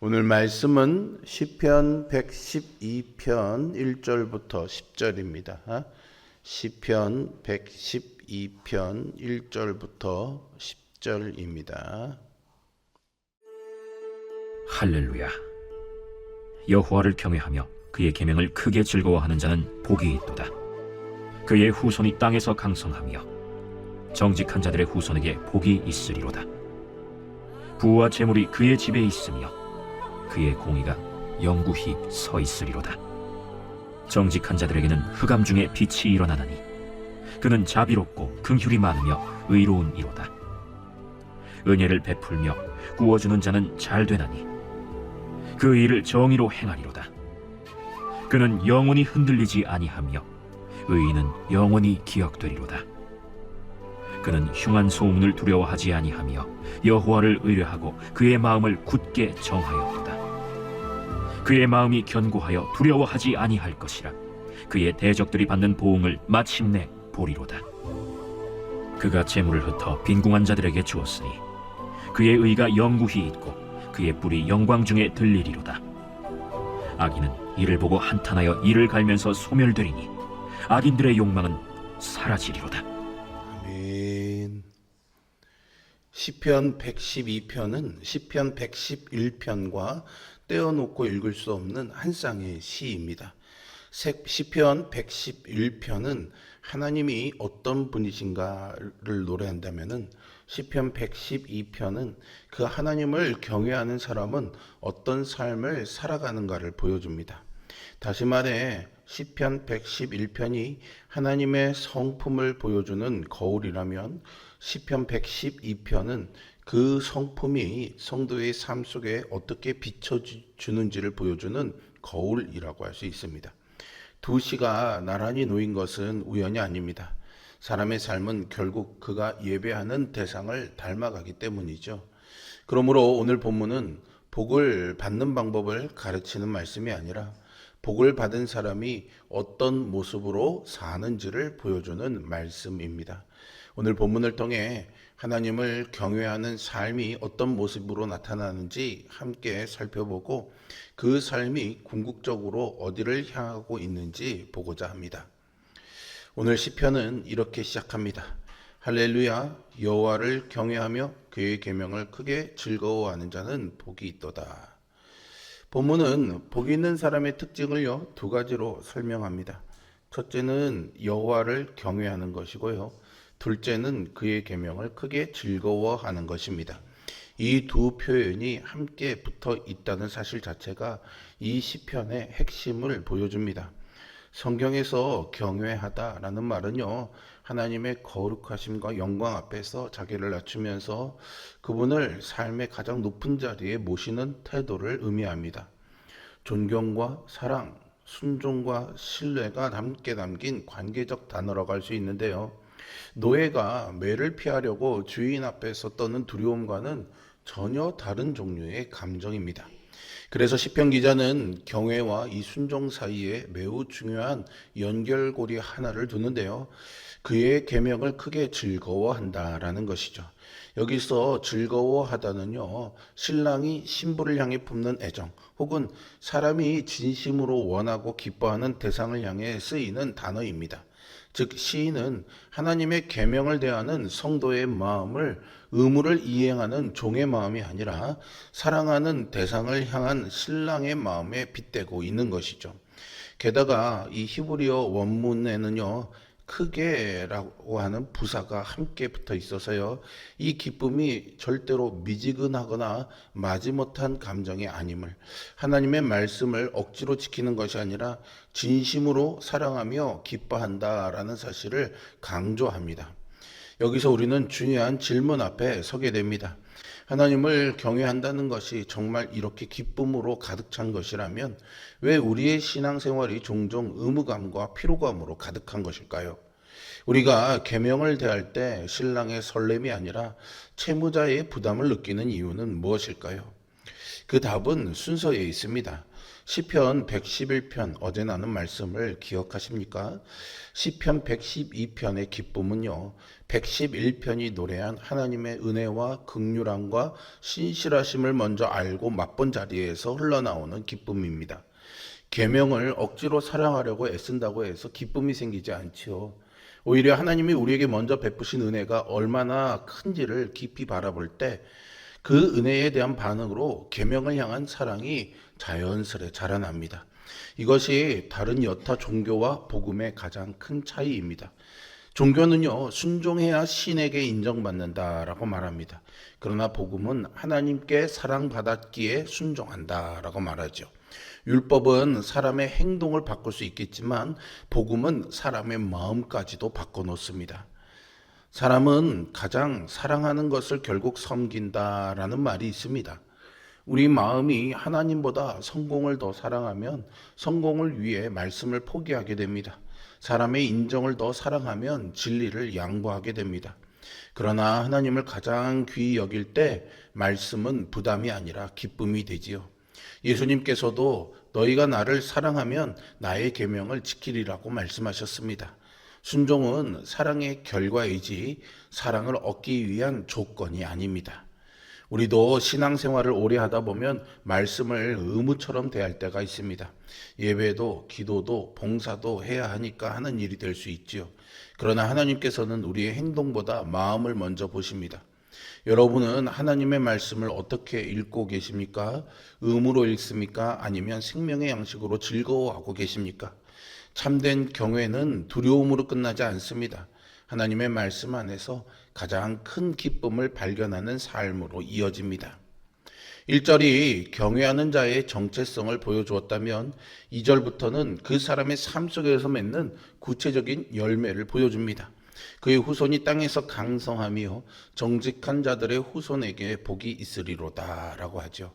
오늘 말씀은 시편 112편 1절부터 10절입니다. 시편 112편 1절부터 10절입니다. 할렐루야. 여호와를 경외하며 그의 계명을 크게 즐거워하는 자는 복이 있도다. 그의 후손이 땅에서 강성하며 정직한 자들의 후손에게 복이 있으리로다. 부와 재물이 그의 집에 있으며 그의 공의가 영구히 서 있으리로다. 정직한 자들에게는 흑암 중에 빛이 일어나나니 그는 자비롭고 긍휼이 많으며 의로운 이로다. 은혜를 베풀며 구워주는 자는 잘 되나니 그 일을 정의로 행하리로다. 그는 영원히 흔들리지 아니하며 의인은 영원히 기억되리로다. 그는 흉한 소문을 두려워하지 아니하며 여호와를 의뢰하고 그의 마음을 굳게 정하였도다. 그의 마음이 견고하여 두려워하지 아니할 것이라. 그의 대적들이 받는 보응을 마침내 보리로다. 그가 재물을 흩어 빈궁한 자들에게 주었으니 그의 의가 영구히 있고 그의 뿔이 영광 중에 들리리로다. 악인은 이를 보고 한탄하여 이를 갈면서 소멸되리니 악인들의 욕망은 사라지리로다. 아멘. 시편 112편은 시편 111편과 떼어놓고 읽을 수 없는 한 쌍의 시입니다. 시편 111편은 하나님이 어떤 분이신가를 노래한다면은 시편 112편은 그 하나님을 경외하는 사람은 어떤 삶을 살아가는가를 보여줍니다. 다시 말해 시편 111편이 하나님의 성품을 보여주는 거울이라면 시편 112편은 그 성품이 성도의 삶 속에 어떻게 비춰주는지를 보여주는 거울이라고 할 수 있습니다. 두 시가 나란히 놓인 것은 우연이 아닙니다. 사람의 삶은 결국 그가 예배하는 대상을 닮아가기 때문이죠. 그러므로 오늘 본문은 복을 받는 방법을 가르치는 말씀이 아니라 복을 받은 사람이 어떤 모습으로 사는지를 보여주는 말씀입니다. 오늘 본문을 통해 하나님을 경외하는 삶이 어떤 모습으로 나타나는지 함께 살펴보고 그 삶이 궁극적으로 어디를 향하고 있는지 보고자 합니다. 오늘 시편은 이렇게 시작합니다. 할렐루야, 여호와를 경외하며 그의 계명을 크게 즐거워하는 자는 복이 있도다. 본문은 복 있는 사람의 특징을요, 두 가지로 설명합니다. 첫째는 여호와를 경외하는 것이고요. 둘째는 그의 계명을 크게 즐거워하는 것입니다. 이 두 표현이 함께 붙어 있다는 사실 자체가 이 시편의 핵심을 보여줍니다. 성경에서 경외하다라는 말은요, 하나님의 거룩하심과 영광 앞에서 자기를 낮추면서 그분을 삶의 가장 높은 자리에 모시는 태도를 의미합니다. 존경과 사랑, 순종과 신뢰가 함께 담긴 관계적 단어라고 할 수 있는데요. 노예가 매를 피하려고 주인 앞에서 떠는 두려움과는 전혀 다른 종류의 감정입니다. 그래서 시편 기자는 경외와 이 순종 사이에 매우 중요한 연결고리 하나를 두는데요. 그의 계명을 크게 즐거워한다라는 것이죠. 여기서 즐거워하다는요, 신랑이 신부를 향해 품는 애정 혹은 사람이 진심으로 원하고 기뻐하는 대상을 향해 쓰이는 단어입니다. 즉 시인은 하나님의 계명을 대하는 성도의 마음을 의무를 이행하는 종의 마음이 아니라 사랑하는 대상을 향한 신랑의 마음에 빗대고 있는 것이죠. 게다가 이 히브리어 원문에는요, 크게라고 하는 부사가 함께 붙어 있어서요, 이 기쁨이 절대로 미지근하거나 마지못한 감정이 아님을, 하나님의 말씀을 억지로 지키는 것이 아니라 진심으로 사랑하며 기뻐한다라는 사실을 강조합니다. 여기서 우리는 중요한 질문 앞에 서게 됩니다. 하나님을 경외한다는 것이 정말 이렇게 기쁨으로 가득 찬 것이라면 왜 우리의 신앙생활이 종종 의무감과 피로감으로 가득한 것일까요? 우리가 계명을 대할 때 신랑의 설렘이 아니라 채무자의 부담을 느끼는 이유는 무엇일까요? 그 답은 순서에 있습니다. 시편 111편 어제 나눈 말씀을 기억하십니까? 시편 112편의 기쁨은요, 111편이 노래한 하나님의 은혜와 긍휼함과 신실하심을 먼저 알고 맛본 자리에서 흘러나오는 기쁨입니다. 계명을 억지로 사랑하려고 애쓴다고 해서 기쁨이 생기지 않지요. 오히려 하나님이 우리에게 먼저 베푸신 은혜가 얼마나 큰지를 깊이 바라볼 때 그 은혜에 대한 반응으로 계명을 향한 사랑이 자연스레 자라납니다. 이것이 다른 여타 종교와 복음의 가장 큰 차이입니다. 종교는요, 순종해야 신에게 인정받는다라고 말합니다. 그러나 복음은 하나님께 사랑받았기에 순종한다라고 말하죠. 율법은 사람의 행동을 바꿀 수 있겠지만 복음은 사람의 마음까지도 바꿔놓습니다. 사람은 가장 사랑하는 것을 결국 섬긴다라는 말이 있습니다. 우리 마음이 하나님보다 성공을 더 사랑하면 성공을 위해 말씀을 포기하게 됩니다. 사람의 인정을 더 사랑하면 진리를 양보하게 됩니다. 그러나 하나님을 가장 귀히 여길 때 말씀은 부담이 아니라 기쁨이 되지요. 예수님께서도 너희가 나를 사랑하면 나의 계명을 지키리라고 말씀하셨습니다. 순종은 사랑의 결과이지 사랑을 얻기 위한 조건이 아닙니다. 우리도 신앙생활을 오래 하다 보면 말씀을 의무처럼 대할 때가 있습니다. 예배도 기도도 봉사도 해야 하니까 하는 일이 될 수 있지요. 그러나 하나님께서는 우리의 행동보다 마음을 먼저 보십니다. 여러분은 하나님의 말씀을 어떻게 읽고 계십니까? 의무로 읽습니까? 아니면 생명의 양식으로 즐거워하고 계십니까? 참된 경외는 두려움으로 끝나지 않습니다. 하나님의 말씀 안에서 가장 큰 기쁨을 발견하는 삶으로 이어집니다. 1절이 경외하는 자의 정체성을 보여주었다면 2절부터는 그 사람의 삶 속에서 맺는 구체적인 열매를 보여줍니다. 그의 후손이 땅에서 강성하며 정직한 자들의 후손에게 복이 있으리로다 라고 하죠.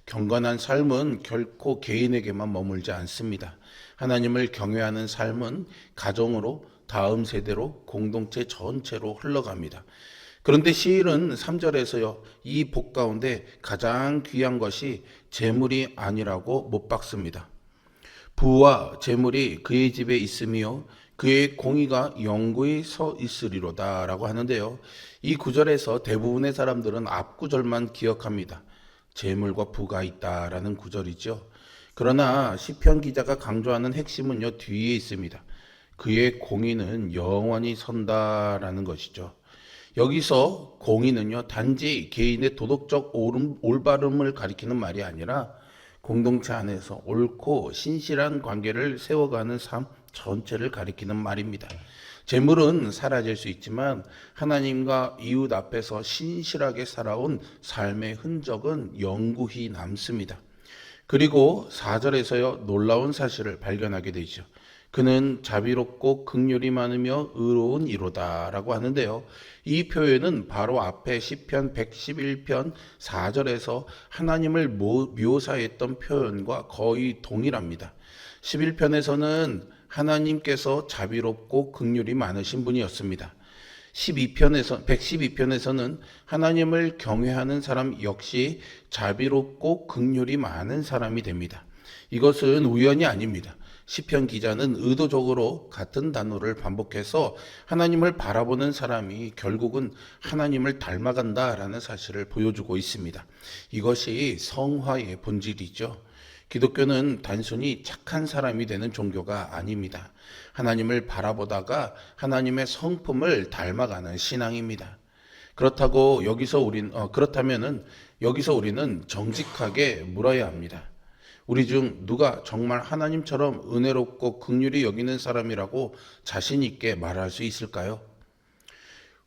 경건한 삶은 결코 개인에게만 머물지 않습니다. 하나님을 경외하는 삶은 가정으로 다음 세대로 공동체 전체로 흘러갑니다. 그런데 시일은 3절에서요, 이 복 가운데 가장 귀한 것이 재물이 아니라고 못 박습니다. 부와 재물이 그의 집에 있으며 그의 공의가 영구히 서 있으리로다 라고 하는데요. 이 구절에서 대부분의 사람들은 앞구절만 기억합니다. 재물과 부가 있다라는 구절이죠. 그러나 시편 기자가 강조하는 핵심은요, 뒤에 있습니다. 그의 공의는 영원히 선다라는 것이죠. 여기서 공의는요, 단지 개인의 도덕적 올바름을 가리키는 말이 아니라 공동체 안에서 옳고 신실한 관계를 세워가는 삶 전체를 가리키는 말입니다. 재물은 사라질 수 있지만 하나님과 이웃 앞에서 신실하게 살아온 삶의 흔적은 영구히 남습니다. 그리고 4절에서요, 놀라운 사실을 발견하게 되죠. 그는 자비롭고 긍휼이 많으며 의로운 이로다 라고 하는데요. 이 표현은 바로 앞에 시편 111편 4절에서 하나님을 묘사했던 표현과 거의 동일합니다. 11편에서는 하나님께서 자비롭고 긍휼이 많으신 분이었습니다. 112편에서는 하나님을 경외하는 사람 역시 자비롭고 긍휼이 많은 사람이 됩니다. 이것은 우연이 아닙니다. 시편 기자는 의도적으로 같은 단어를 반복해서 하나님을 바라보는 사람이 결국은 하나님을 닮아간다라는 사실을 보여주고 있습니다. 이것이 성화의 본질이죠. 기독교는 단순히 착한 사람이 되는 종교가 아닙니다. 하나님을 바라보다가 하나님의 성품을 닮아가는 신앙입니다. 그렇다면 여기서 우리는 정직하게 물어야 합니다. 우리 중 누가 정말 하나님처럼 은혜롭고 긍휼히 여기는 사람이라고 자신 있게 말할 수 있을까요?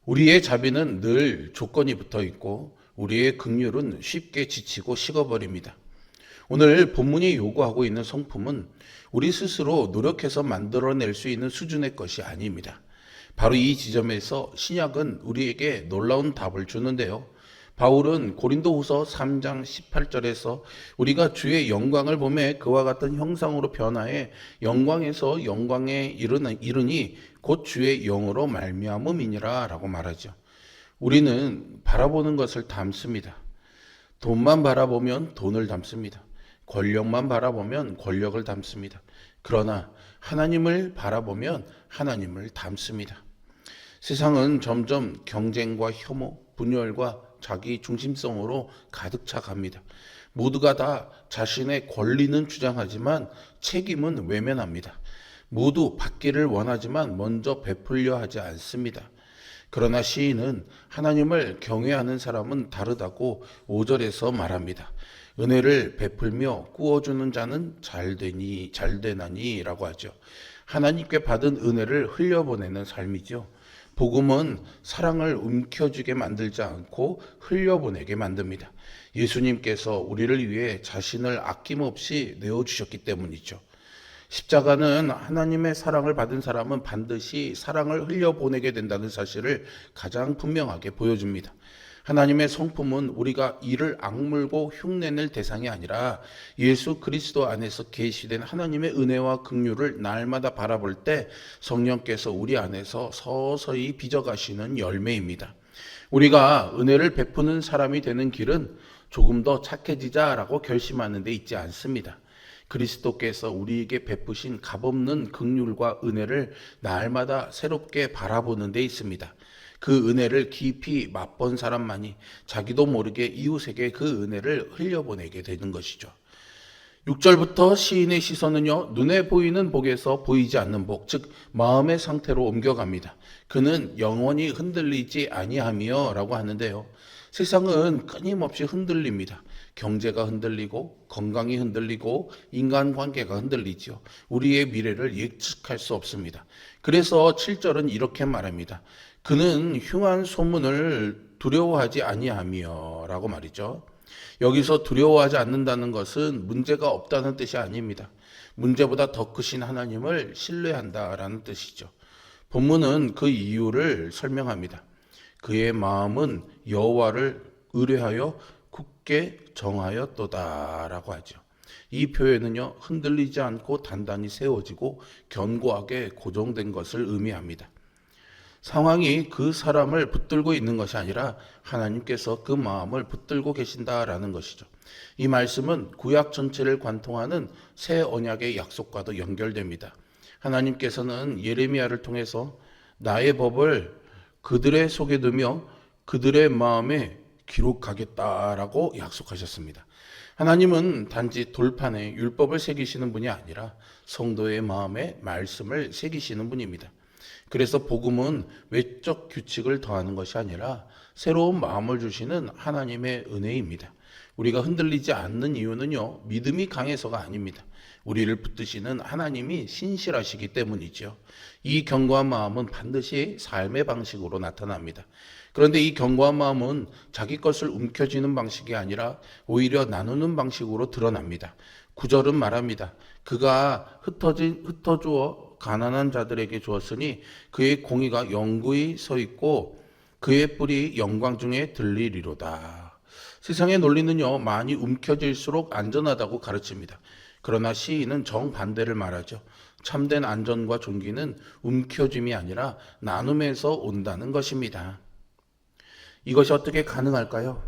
우리의 자비는 늘 조건이 붙어 있고 우리의 긍휼은 쉽게 지치고 식어버립니다. 오늘 본문이 요구하고 있는 성품은 우리 스스로 노력해서 만들어낼 수 있는 수준의 것이 아닙니다. 바로 이 지점에서 신약은 우리에게 놀라운 답을 주는데요. 바울은 고린도후서 3장 18절에서 우리가 주의 영광을 보매 그와 같은 형상으로 변화해 영광에서 영광에 이르니 곧 주의 영으로 말미암음이니라 라고 말하죠. 우리는 바라보는 것을 닮습니다. 돈만 바라보면 돈을 담습니다. 권력만 바라보면 권력을 담습니다. 그러나 하나님을 바라보면 하나님을 담습니다. 세상은 점점 경쟁과 혐오, 분열과 자기 중심성으로 가득 차갑니다. 모두가 다 자신의 권리는 주장하지만 책임은 외면합니다. 모두 받기를 원하지만 먼저 베풀려 하지 않습니다. 그러나 시인은 하나님을 경외하는 사람은 다르다고 5절에서 말합니다. 은혜를 베풀며 꾸어주는 자는 잘되나니 라고 하죠. 하나님께 받은 은혜를 흘려보내는 삶이죠. 복음은 사랑을 움켜쥐게 만들지 않고 흘려보내게 만듭니다. 예수님께서 우리를 위해 자신을 아낌없이 내어주셨기 때문이죠. 십자가는 하나님의 사랑을 받은 사람은 반드시 사랑을 흘려보내게 된다는 사실을 가장 분명하게 보여줍니다. 하나님의 성품은 우리가 이를 악물고 흉내낼 대상이 아니라 예수 그리스도 안에서 계시된 하나님의 은혜와 긍휼을 날마다 바라볼 때 성령께서 우리 안에서 서서히 빚어가시는 열매입니다. 우리가 은혜를 베푸는 사람이 되는 길은 조금 더 착해지자라고 결심하는 데 있지 않습니다. 그리스도께서 우리에게 베푸신 값없는 긍휼과 은혜를 날마다 새롭게 바라보는 데 있습니다. 그 은혜를 깊이 맛본 사람만이 자기도 모르게 이웃에게 그 은혜를 흘려보내게 되는 것이죠. 6절부터 시인의 시선은요, 눈에 보이는 복에서 보이지 않는 복, 즉 마음의 상태로 옮겨갑니다. 그는 영원히 흔들리지 아니하며 라고 하는데요. 세상은 끊임없이 흔들립니다. 경제가 흔들리고 건강이 흔들리고 인간관계가 흔들리죠. 우리의 미래를 예측할 수 없습니다. 그래서 7절은 이렇게 말합니다. 그는 흉한 소문을 두려워하지 아니하며 라고 말이죠. 여기서 두려워하지 않는다는 것은 문제가 없다는 뜻이 아닙니다. 문제보다 더 크신 하나님을 신뢰한다라는 뜻이죠. 본문은 그 이유를 설명합니다. 그의 마음은 여호와를 의뢰하여 굳게 정하였도다라고 하죠. 이 표현은요, 흔들리지 않고 단단히 세워지고 견고하게 고정된 것을 의미합니다. 상황이 그 사람을 붙들고 있는 것이 아니라 하나님께서 그 마음을 붙들고 계신다라는 것이죠. 이 말씀은 구약 전체를 관통하는 새 언약의 약속과도 연결됩니다. 하나님께서는 예레미야를 통해서 나의 법을 그들의 속에 두며 그들의 마음에 기록하겠다라고 약속하셨습니다. 하나님은 단지 돌판에 율법을 새기시는 분이 아니라 성도의 마음에 말씀을 새기시는 분입니다. 그래서 복음은 외적 규칙을 더하는 것이 아니라 새로운 마음을 주시는 하나님의 은혜입니다. 우리가 흔들리지 않는 이유는요, 믿음이 강해서가 아닙니다. 우리를 붙드시는 하나님이 신실하시기 때문이죠. 이 견고한 마음은 반드시 삶의 방식으로 나타납니다. 그런데 이 견고한 마음은 자기 것을 움켜쥐는 방식이 아니라 오히려 나누는 방식으로 드러납니다. 9절은 말합니다. 그가 흩어주어 가난한 자들에게 주었으니 그의 공의가 영구히 서 있고 그의 뿔이 영광 중에 들리리로다. 세상의 논리는요, 많이 움켜질수록 안전하다고 가르칩니다. 그러나 시인은 정반대를 말하죠. 참된 안전과 존귀는 움켜짐이 아니라 나눔에서 온다는 것입니다. 이것이 어떻게 가능할까요?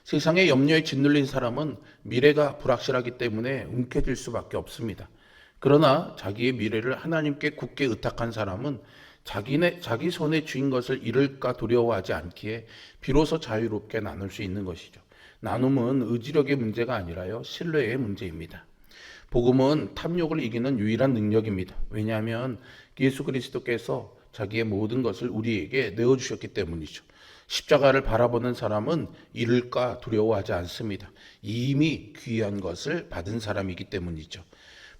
세상의 염려에 짓눌린 사람은 미래가 불확실하기 때문에 움켜질 수밖에 없습니다. 그러나 자기의 미래를 하나님께 굳게 의탁한 사람은 자기 손에 쥔 것을 잃을까 두려워하지 않기에 비로소 자유롭게 나눌 수 있는 것이죠. 나눔은 의지력의 문제가 아니라요, 신뢰의 문제입니다. 복음은 탐욕을 이기는 유일한 능력입니다. 왜냐하면 예수 그리스도께서 자기의 모든 것을 우리에게 내어주셨기 때문이죠. 십자가를 바라보는 사람은 잃을까 두려워하지 않습니다. 이미 귀한 것을 받은 사람이기 때문이죠.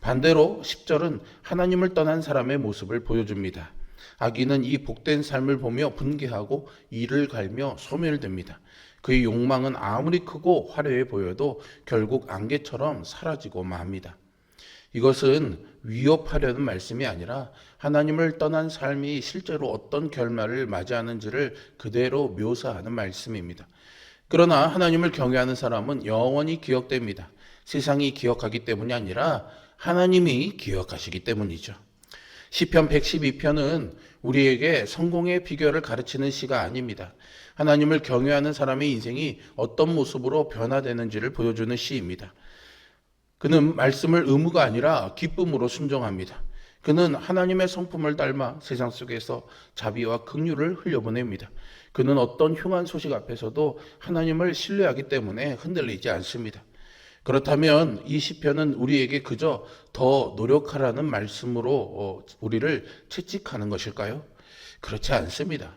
반대로 10절은 하나님을 떠난 사람의 모습을 보여줍니다. 악인은 이 복된 삶을 보며 분개하고 이를 갈며 소멸됩니다. 그의 욕망은 아무리 크고 화려해 보여도 결국 안개처럼 사라지고 맙니다. 이것은 위협하려는 말씀이 아니라 하나님을 떠난 삶이 실제로 어떤 결말을 맞이하는지를 그대로 묘사하는 말씀입니다. 그러나 하나님을 경외하는 사람은 영원히 기억됩니다. 세상이 기억하기 때문이 아니라 하나님이 기억하시기 때문이죠. 시편 112편은 우리에게 성공의 비결을 가르치는 시가 아닙니다. 하나님을 경외하는 사람의 인생이 어떤 모습으로 변화되는지를 보여주는 시입니다. 그는 말씀을 의무가 아니라 기쁨으로 순종합니다. 그는 하나님의 성품을 닮아 세상 속에서 자비와 긍휼을 흘려보냅니다. 그는 어떤 흉한 소식 앞에서도 하나님을 신뢰하기 때문에 흔들리지 않습니다. 그렇다면 이 시편은 우리에게 그저 더 노력하라는 말씀으로 우리를 채찍하는 것일까요? 그렇지 않습니다.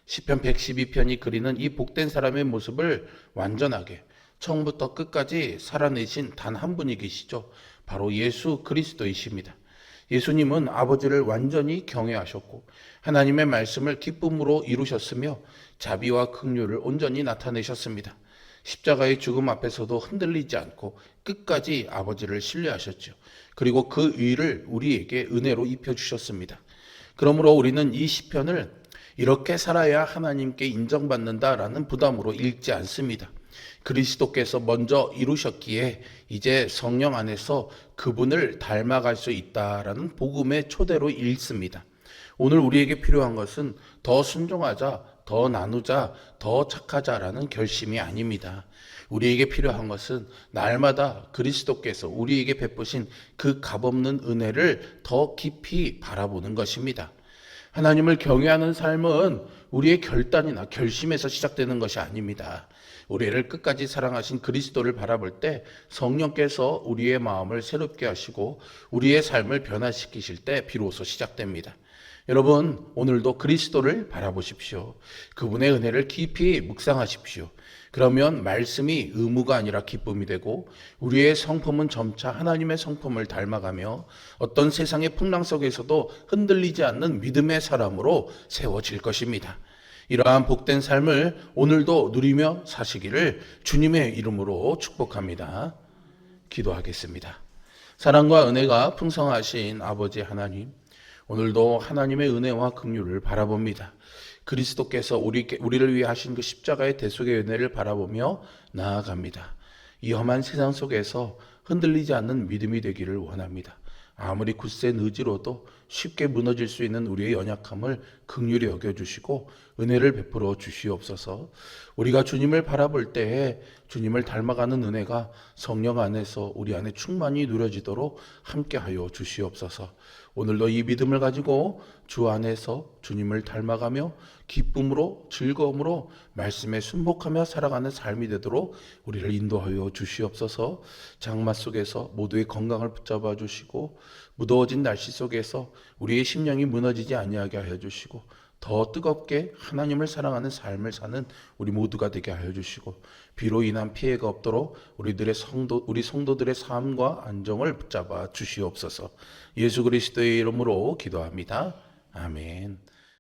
시편 112편이 그리는 이 복된 사람의 모습을 완전하게 처음부터 끝까지 살아내신 단 한 분이 계시죠. 바로 예수 그리스도이십니다. 예수님은 아버지를 완전히 경외하셨고 하나님의 말씀을 기쁨으로 이루셨으며 자비와 긍휼을 온전히 나타내셨습니다. 십자가의 죽음 앞에서도 흔들리지 않고 끝까지 아버지를 신뢰하셨죠. 그리고 그 의를 우리에게 은혜로 입혀주셨습니다. 그러므로 우리는 이 시편을 이렇게 살아야 하나님께 인정받는다라는 부담으로 읽지 않습니다. 그리스도께서 먼저 이루셨기에 이제 성령 안에서 그분을 닮아갈 수 있다라는 복음의 초대로 읽습니다. 오늘 우리에게 필요한 것은 더 순종하자, 더 나누자, 더 착하자라는 결심이 아닙니다. 우리에게 필요한 것은 날마다 그리스도께서 우리에게 베푸신 그 값없는 은혜를 더 깊이 바라보는 것입니다. 하나님을 경외하는 삶은 우리의 결단이나 결심에서 시작되는 것이 아닙니다. 우리를 끝까지 사랑하신 그리스도를 바라볼 때 성령께서 우리의 마음을 새롭게 하시고 우리의 삶을 변화시키실 때 비로소 시작됩니다. 여러분, 오늘도 그리스도를 바라보십시오. 그분의 은혜를 깊이 묵상하십시오. 그러면 말씀이 의무가 아니라 기쁨이 되고 우리의 성품은 점차 하나님의 성품을 닮아가며 어떤 세상의 풍랑 속에서도 흔들리지 않는 믿음의 사람으로 세워질 것입니다. 이러한 복된 삶을 오늘도 누리며 사시기를 주님의 이름으로 축복합니다. 기도하겠습니다. 사랑과 은혜가 풍성하신 아버지 하나님, 오늘도 하나님의 은혜와 긍휼을 바라봅니다. 그리스도께서 우리를 위해 하신 그 십자가의 대속의 은혜를 바라보며 나아갑니다. 이 험한 세상 속에서 흔들리지 않는 믿음이 되기를 원합니다. 아무리 굳센 의지로도 쉽게 무너질 수 있는 우리의 연약함을 긍휼히 여겨주시고 은혜를 베풀어 주시옵소서. 우리가 주님을 바라볼 때에 주님을 닮아가는 은혜가 성령 안에서 우리 안에 충만히 누려지도록 함께하여 주시옵소서. 오늘도 이 믿음을 가지고 주 안에서 주님을 닮아가며 기쁨으로 즐거움으로 말씀에 순복하며 살아가는 삶이 되도록 우리를 인도하여 주시옵소서. 장마 속에서 모두의 건강을 붙잡아 주시고 무더워진 날씨 속에서 우리의 심령이 무너지지 아니하게 하여 주시고 더 뜨겁게 하나님을 사랑하는 삶을 사는 우리 모두가 되게 하여 주시고 비로 인한 피해가 없도록 우리 성도들의 삶과 안정을 붙잡아 주시옵소서. 예수 그리스도의 이름으로 기도합니다. 아멘.